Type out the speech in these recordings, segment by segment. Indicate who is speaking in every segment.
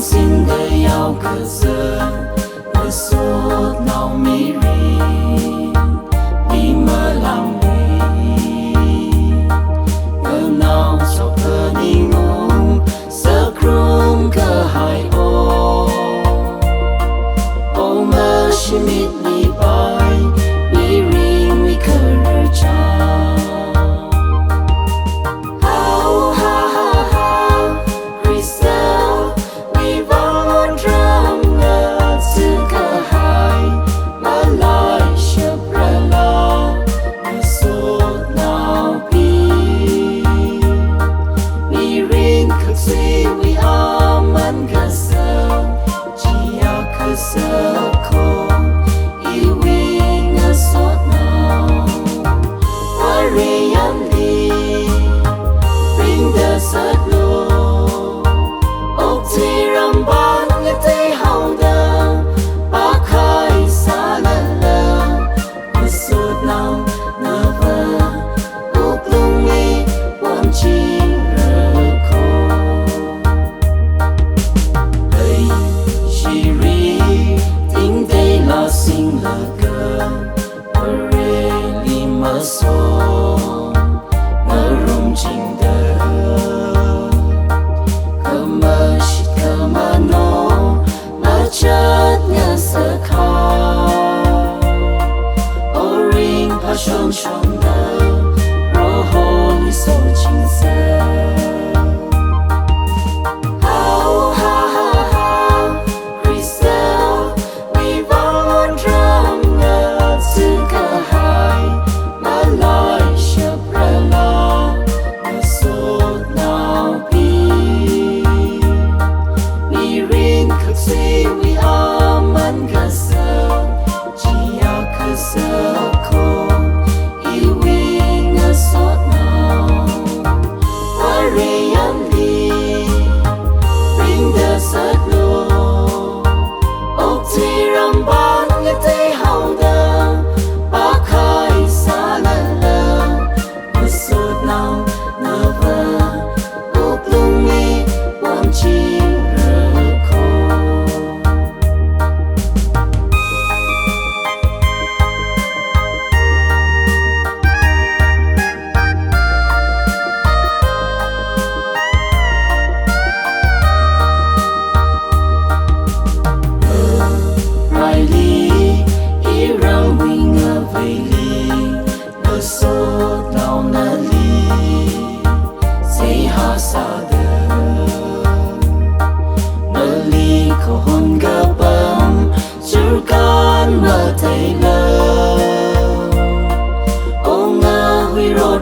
Speaker 1: xin đời ao cờ giờ ở suốt nào mi ri đi mơ làm đi ở nào cho cờ đi ngủ sơ krum cờ hai ô mơ shi mít đi bay mi ri mi cờ rơ cha Shemchon roho li so chinh se how Christel we vang drum ngơ sư cơ hai mà lại shep ra la ở suốt nào bi mi rin khắc suy we aman cơ sơ chỉ cơ sơ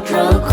Speaker 1: Drug